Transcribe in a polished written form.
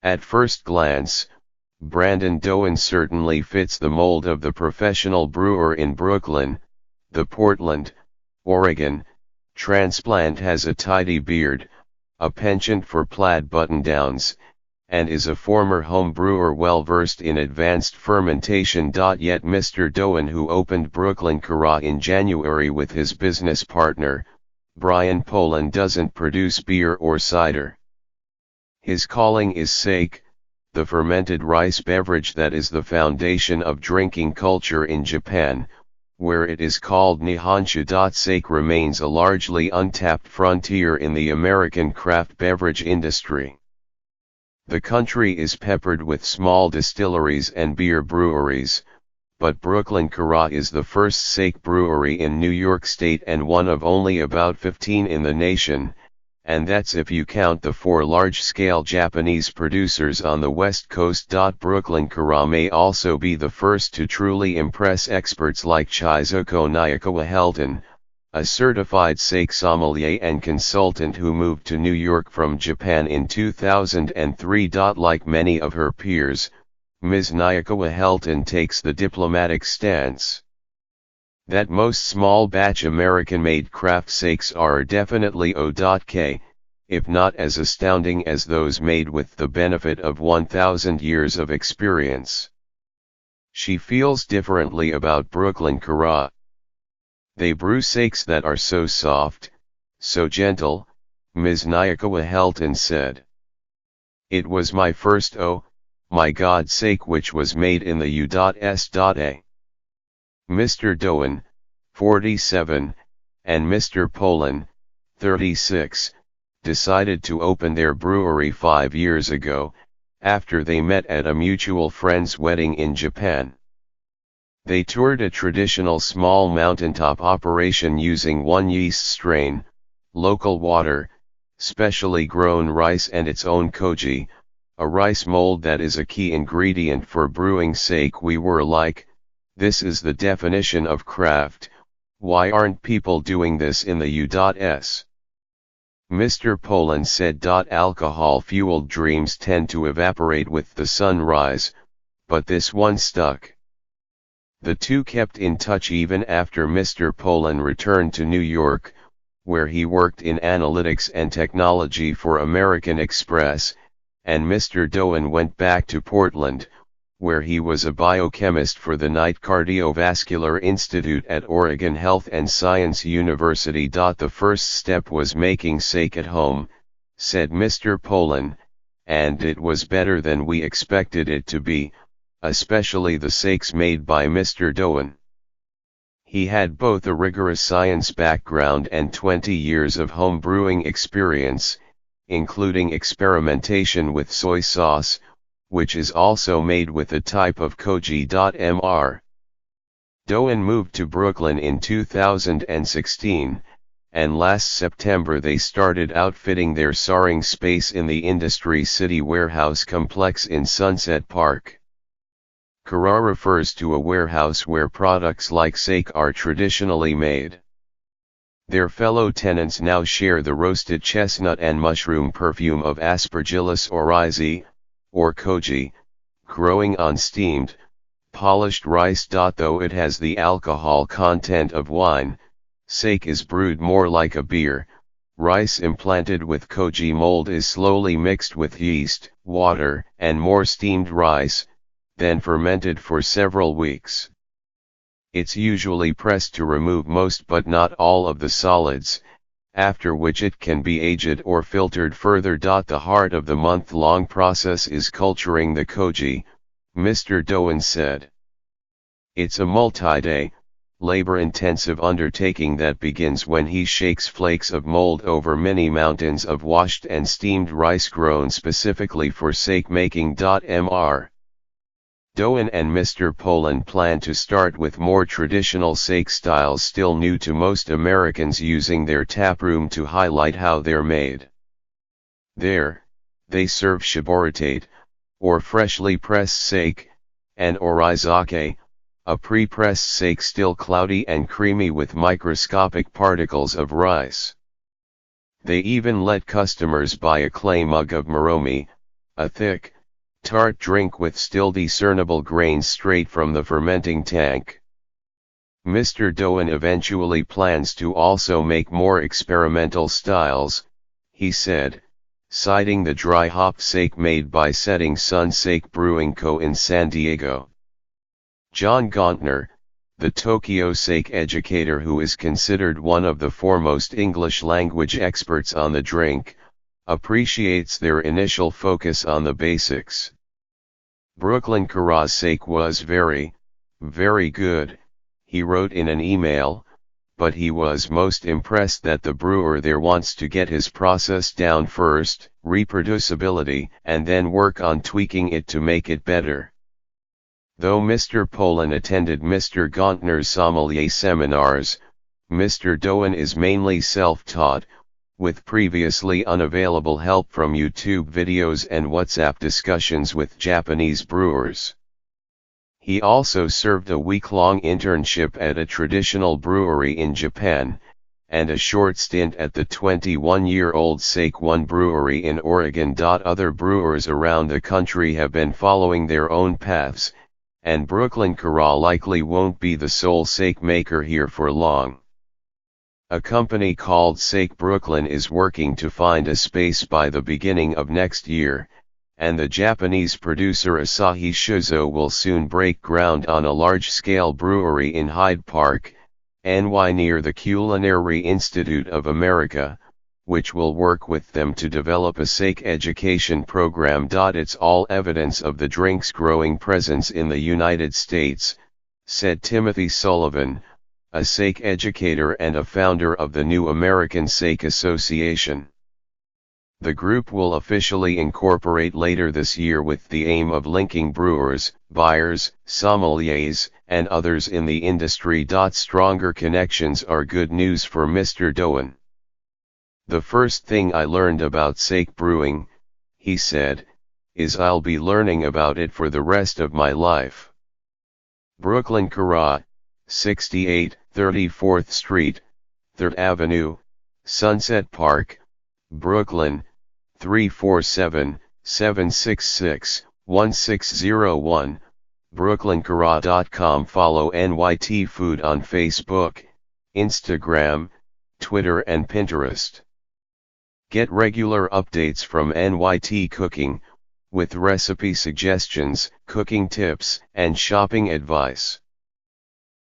At first glance, Brandon Doan certainly fits the mold of the professional brewer in Brooklyn. The Portland, Oregon, transplant has a tidy beard, a penchant for plaid button-downs, and is a former home brewer well versed in advanced fermentation. Yet Mr. Doan, who opened Brooklyn Kara in January with his business partner, Brian Poland, doesn't produce beer or cider. His calling is sake, the fermented rice beverage that is the foundation of drinking culture in Japan, where it is called Nihonshu. Sake remains a largely untapped frontier in the American craft beverage industry. The country is peppered with small distilleries and beer breweries, but Brooklyn Kara is the first sake brewery in New York State and one of only about 15 in the nation, and that's if you count the 4 large-scale Japanese producers on the West Coast. Brooklyn Kara may also be the first to truly impress experts like Chizuko Nayakawa-Helton, a certified sake sommelier and consultant who moved to New York from Japan in 2003. Like many of her peers, Ms. Nayakawa-Helton takes the diplomatic stance that most small-batch American-made craft sakes are definitely O.K., if not as astounding as those made with the benefit of 1,000 years of experience. She feels differently about Brooklyn Kara. They brew sakes that are so soft, so gentle, Ms. Nayakawa-Helton said. It was my first oh, my God sake which was made in the U.S.A. Mr. Doan, 47, and Mr. Poland, 36, decided to open their brewery 5 years ago, after they met at a mutual friend's wedding in Japan. They toured a traditional small mountaintop operation using one yeast strain, local water, specially grown rice and its own koji, a rice mold that is a key ingredient for brewing sake. We were like, this is the definition of craft, why aren't people doing this in the U.S.? Mr. Poland said. Alcohol-fueled dreams tend to evaporate with the sunrise, but this one stuck. The two kept in touch even after Mr. Poland returned to New York, where he worked in analytics and technology for American Express, and Mr. Doan went back to Portland, where he was a biochemist for the Knight Cardiovascular Institute at Oregon Health and Science University. The first step was making sake at home, said Mr. Poland, and it was better than we expected it to be, especially the sakes made by Mr. Doan. He had both a rigorous science background and 20 years of home brewing experience, including experimentation with soy sauce, which is also made with a type of koji. Mr. Doan moved to Brooklyn in 2016, and last September they started outfitting their soaring space in the Industry City warehouse complex in Sunset Park. Kara refers to a warehouse where products like sake are traditionally made. Their fellow tenants now share the roasted chestnut and mushroom perfume of Aspergillus oryzae, or koji, growing on steamed, polished rice. Though it has the alcohol content of wine, sake is brewed more like a beer. Rice implanted with koji mold is slowly mixed with yeast, water, and more steamed rice, then fermented for several weeks. It's usually pressed to remove most but not all of the solids, after which it can be aged or filtered further. The heart of the month-long process is culturing the koji, Mr. Doan said. It's a multi-day, labor-intensive undertaking that begins when he shakes flakes of mold over many mountains of washed and steamed rice grown specifically for sake making. Mr. Doan and Mr. Poland plan to start with more traditional sake styles still new to most Americans, using their taproom to highlight how they're made. There, they serve shiboritate, or freshly pressed sake, and orizake, a pre-pressed sake still cloudy and creamy with microscopic particles of rice. They even let customers buy a clay mug of moromi, a thick, tart drink with still discernible grains straight from the fermenting tank. Mr. Doan eventually plans to also make more experimental styles, he said, citing the dry hop sake made by Setting Sun Sake Brewing Co. in San Diego. John Gauntner, the Tokyo sake educator who is considered one of the foremost English language experts on the drink, appreciates their initial focus on the basics. Brooklyn Kara's sake was very, very good, he wrote in an email, but he was most impressed that the brewer there wants to get his process down first, reproducibility, and then work on tweaking it to make it better. Though Mr. Polan attended Mr. Gauntner's sommelier seminars, Mr. Doan is mainly self-taught, with previously unavailable help from YouTube videos and WhatsApp discussions with Japanese brewers. He also served a week-long internship at a traditional brewery in Japan, and a short stint at the 21-year-old Sake One brewery in Oregon. Other brewers around the country have been following their own paths, and Brooklyn Kara likely won't be the sole sake maker here for long. A company called Sake Brooklyn is working to find a space by the beginning of next year, and the Japanese producer Asahi Shuzo will soon break ground on a large-scale brewery in Hyde Park, NY near the Culinary Institute of America, which will work with them to develop a sake education program. It's all evidence of the drink's growing presence in the United States, said Timothy Sullivan, a sake educator and a founder of the New American Sake Association. The group will officially incorporate later this year with the aim of linking brewers, buyers, sommeliers, and others in the industry. Stronger connections are good news for Mr. Doan. The first thing I learned about sake brewing, he said, is I'll be learning about it for the rest of my life. Brooklyn Kara, 68 34th Street, 3rd Avenue, Sunset Park, Brooklyn, 347-766-1601, brooklynkara.com. Follow NYT Food on Facebook, Instagram, Twitter and Pinterest. Get regular updates from NYT Cooking, with recipe suggestions, cooking tips, and shopping advice.